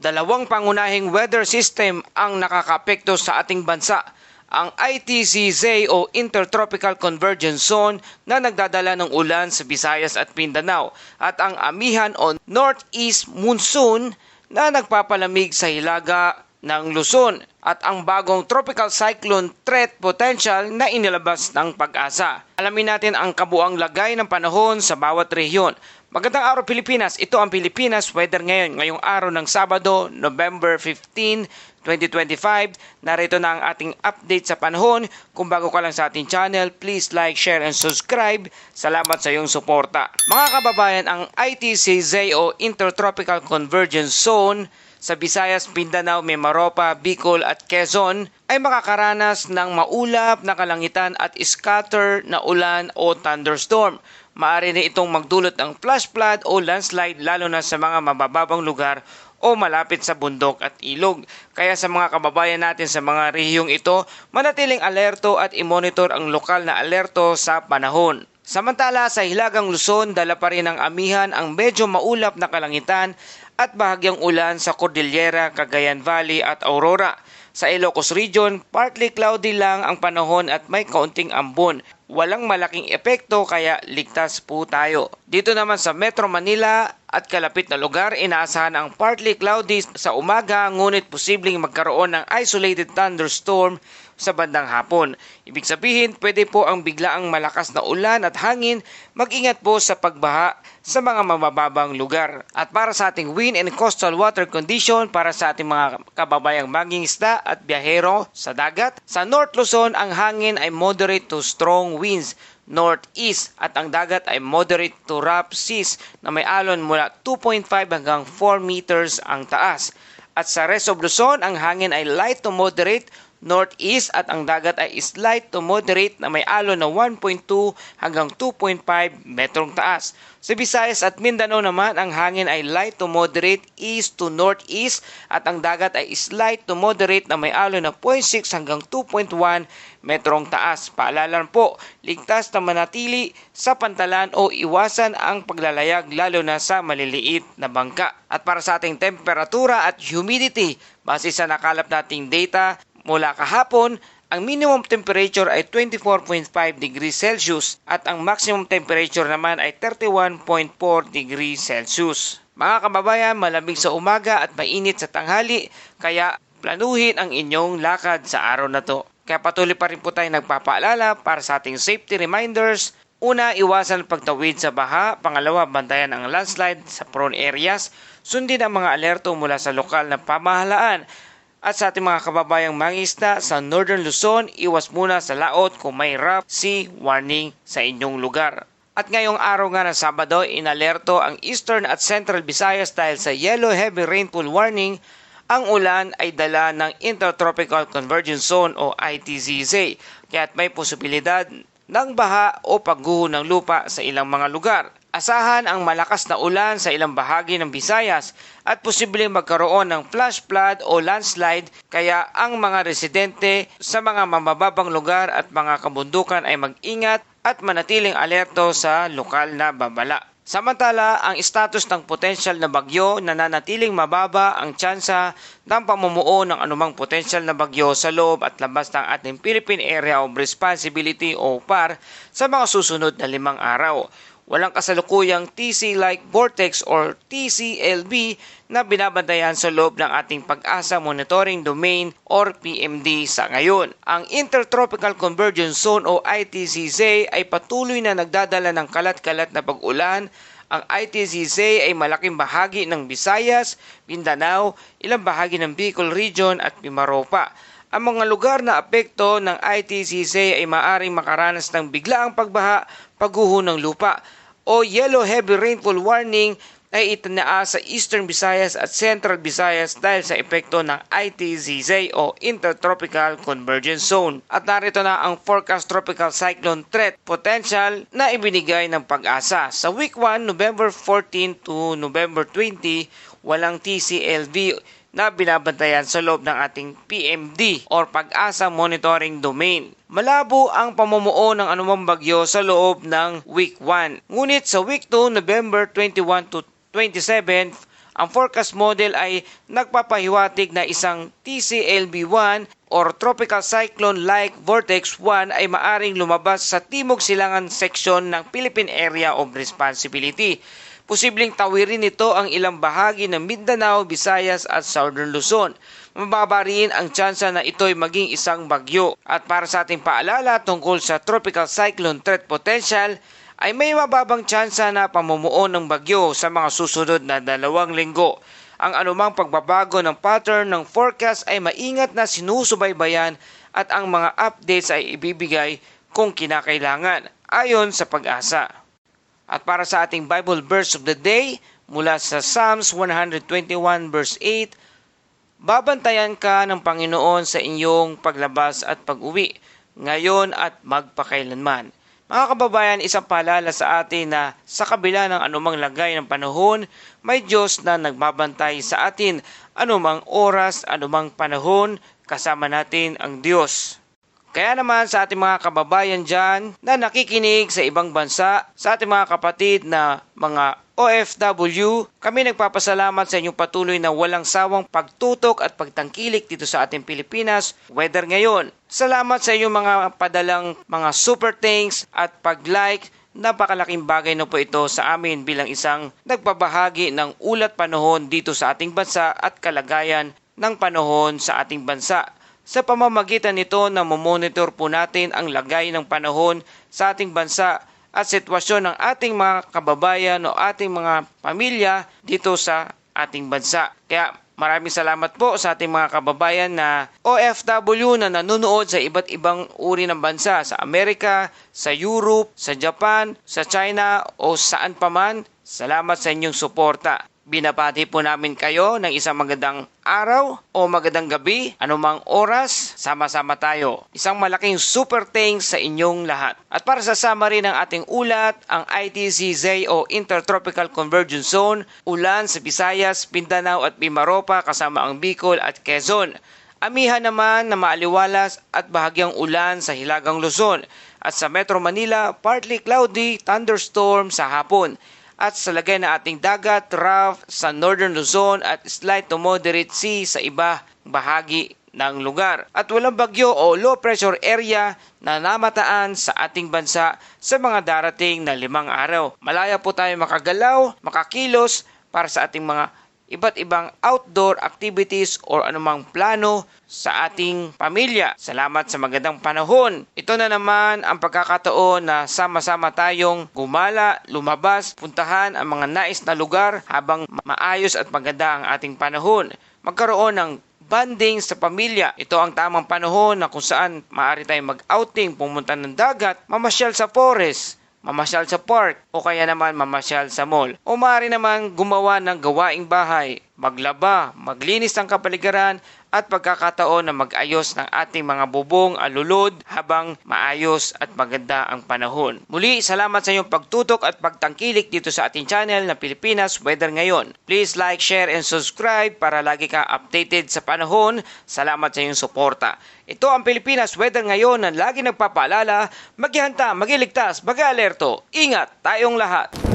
Dalawang pangunahing weather system ang nakakaapekto sa ating bansa. Ang ITCZ o Intertropical Convergence Zone na nagdadala ng ulan sa Visayas at Mindanao at ang Amihan o Northeast Monsoon na nagpapalamig sa hilaga ng Luzon at ang bagong tropical cyclone threat potential na inilabas ng Pag-asa. Alamin natin ang kabuang lagay ng panahon sa bawat rehiyon. Magandang araw Pilipinas, ito ang Pilipinas Weather ngayon, ngayong araw ng Sabado, November 15, 2025. Narito na ang ating update sa panahon. Kung bago ka lang sa ating channel, please like, share, and subscribe. Salamat sa iyong suporta. Mga kababayan, ang ITCZ o Intertropical Convergence Zone sa Visayas, Mindanao, Mimaropa, Bicol at Quezon ay makakaranas ng maulap na kalangitan at scatter na ulan o thunderstorm. Maaari na itong magdulot ng flash flood o landslide lalo na sa mga mabababang lugar o malapit sa bundok at ilog. Kaya sa mga kababayan natin sa mga rehiyong ito, manatiling alerto at i-monitor ang lokal na alerto sa panahon. Samantala sa Hilagang Luzon, dala pa rin ng amihan ang medyo maulap na kalangitan at bahagyang ulan sa Cordillera, Cagayan Valley at Aurora. Sa Ilocos Region, partly cloudy lang ang panahon at may kaunting ambon. Walang malaking epekto kaya ligtas po tayo. Dito naman sa Metro Manila at kalapit na lugar, inaasahan ang partly cloudy sa umaga ngunit posibleng magkaroon ng isolated thunderstorm sa bandang hapon. Ibig sabihin, pwede po ang biglaang malakas na ulan at hangin. Mag-ingat po sa pagbaha sa mga mabababang lugar. At para sa ating wind and coastal water condition, para sa ating mga kababayang mangingisda at biyahero sa dagat, sa North Luzon ang hangin ay moderate to strong winds northeast at ang dagat ay moderate to rough seas na may alon mula 2.5 hanggang 4 meters ang taas. At sa rest of Luzon, ang hangin ay light to moderate northeast at ang dagat ay slight to moderate na may alon na 1.2 hanggang 2.5 metrong taas. Sa Visayas at Mindanao naman, ang hangin ay light to moderate east to northeast at ang dagat ay slight to moderate na may alon na 0.6 hanggang 2.1 metrong taas. Paalala po, ligtas na manatili sa pantalan o iwasan ang paglalayag lalo na sa maliliit na bangka. At para sa ating temperatura at humidity, base sa nakalap nating data, mula kahapon, ang minimum temperature ay 24.5 degrees Celsius at ang maximum temperature naman ay 31.4 degrees Celsius. Mga kababayan, malamig sa umaga at mainit sa tanghali, kaya planuhin ang inyong lakad sa araw na to. Kaya patuloy pa rin po tayo nagpapaalala para sa ating safety reminders. Una, iwasan pagtawid sa baha. Pangalawa, bantayan ang landslide sa prone areas. Sundin ang mga alerto mula sa lokal na pamahalaan. At sa ating mga kababayang mangisda sa Northern Luzon, iwas muna sa laot kung may rough sea warning sa inyong lugar. At ngayong araw nga ng Sabado, inalerto ang Eastern at Central Visayas dahil sa yellow heavy rainfall warning. Ang ulan ay dala ng Intertropical Convergence Zone o ITCZ, kaya't may posibilidad ng baha o pagguho ng lupa sa ilang mga lugar. Asahan ang malakas na ulan sa ilang bahagi ng Visayas at posibleng magkaroon ng flash flood o landslide, kaya ang mga residente sa mga mabababang lugar at mga kabundukan ay mag-ingat at manatiling alerto sa lokal na babala. Samantala, ang status ng potensyal na bagyo nananatiling mababa ang tsansa ng pamumuo ng anumang potensyal na bagyo sa loob at labas ng ating Philippine Area of Responsibility o PAR sa mga susunod na 5 araw. Walang kasalukuyang TC-like vortex or TCLB na binabantayan sa loob ng ating Pag-asa Monitoring Domain or PMD sa ngayon. Ang Intertropical Convergence Zone o ITCZ ay patuloy na nagdadala ng kalat-kalat na pag-ulan. Ang ITCZ ay malaking bahagi ng Visayas, Mindanao, ilang bahagi ng Bicol Region at Mimaropa. Ang mga lugar na apekto ng ITCZ ay maaaring makaranas ng biglaang pagbaha, pagguho ng lupa o yellow heavy rainfall warning ay itinaas sa Eastern Visayas at Central Visayas dahil sa epekto ng ITCZ o Intertropical Convergence Zone. At narito na ang forecast tropical cyclone threat potential na ibinigay ng Pag-asa. Sa week 1, November 14 to November 20, walang TCLV na binabantayan sa loob ng ating PMD or Pag-asa Monitoring Domain. Malabo ang pamumuo ng anumang bagyo sa loob ng week 1. Ngunit sa week 2, November 21 to 27, Ang forecast model ay nagpapahiwatig na isang TCLB-1 or Tropical Cyclone-like Vortex 1 ay maaring lumabas sa timog silangan seksyon ng Philippine Area of Responsibility. Posibleng tawirin nito ang ilang bahagi ng Mindanao, Visayas at Southern Luzon. Mababa rin ang tsansa na ito'y maging isang bagyo. At para sa ating paalala tungkol sa Tropical Cyclone Threat Potential, ay may mababang tsansa na pamumuo ng bagyo sa mga susunod na 2 linggo. Ang anumang pagbabago ng pattern ng forecast ay maingat na sinusubaybayan at ang mga updates ay ibibigay kung kinakailangan, ayon sa Pag-asa. At para sa ating Bible verse of the day, mula sa Psalms 121 verse 8, babantayan ka ng Panginoon sa inyong paglabas at pag-uwi, ngayon at magpakailanman. Mga kababayan, isang paalala sa atin na sa kabila ng anumang lagay ng panahon, may Diyos na nagbabantay sa atin anumang oras, anumang panahon, kasama natin ang Diyos. Kaya naman sa ating mga kababayan dyan na nakikinig sa ibang bansa, sa ating mga kapatid na mga OFW, kami nagpapasalamat sa inyong patuloy na walang sawang pagtutok at pagtangkilik dito sa ating Pilipinas, weather ngayon. Salamat sa inyong mga padalang mga super thanks at pag-like. Napakalaking bagay na po ito sa amin bilang isang nagpabahagi ng ulat panahon dito sa ating bansa at kalagayan ng panahon sa ating bansa. Sa pamamagitan nito na mamonitor po natin ang lagay ng panahon sa ating bansa at sitwasyon ng ating mga kababayan o ating mga pamilya dito sa ating bansa. Kaya maraming salamat po sa ating mga kababayan na OFW na nanonood sa iba't ibang uri ng bansa, sa Amerika, sa Europe, sa Japan, sa China o saan pa man. Salamat sa inyong suporta. Binabati po namin kayo ng isang magandang araw o magandang gabi, anumang oras, sama-sama tayo. Isang malaking super thanks sa inyong lahat. At para sa summary ng ating ulat, ang ITCZ o Intertropical Convergence Zone, ulan sa Visayas, Mindanao at Mimaropa kasama ang Bicol at Quezon. Amihan naman na maaliwalas at bahagyang ulan sa Hilagang Luzon. At sa Metro Manila, partly cloudy, thunderstorm sa hapon. At sa lagay na ating dagat, rough sa Northern Luzon at slight to moderate sea sa iba bahagi ng lugar. At walang bagyo o low pressure area na namataan sa ating bansa sa mga darating na 5 araw. Malaya po tayo makagalaw, makakilos para sa ating mga iba't ibang outdoor activities or anumang plano sa ating pamilya. Salamat sa magandang panahon. Ito na naman ang pagkakataon na sama-sama tayong gumala, lumabas, puntahan ang mga nais na lugar habang maayos at maganda ang ating panahon. Magkaroon ng bonding sa pamilya. Ito ang tamang panahon na kung saan maaari tayong mag-outing, pumunta ng dagat, mamasyal sa forest, mamasyal sa park o kaya naman mamasyal sa mall. O maaari naman gumawa ng gawaing bahay, maglaba, maglinis ng kapaligiran at pagkakataon na mag-ayos ng ating mga bubong, alulod habang maayos at maganda ang panahon. Muli, salamat sa iyong pagtutok at pagtangkilik dito sa ating channel na Pilipinas Weather Ngayon. Please like, share, and subscribe para lagi kang updated sa panahon. Salamat sa iyong suporta. Ito ang Pilipinas Weather Ngayon na lagi nagpapaalala, maghihanda, magiligtas, mag-alerto. Ingat tayong lahat!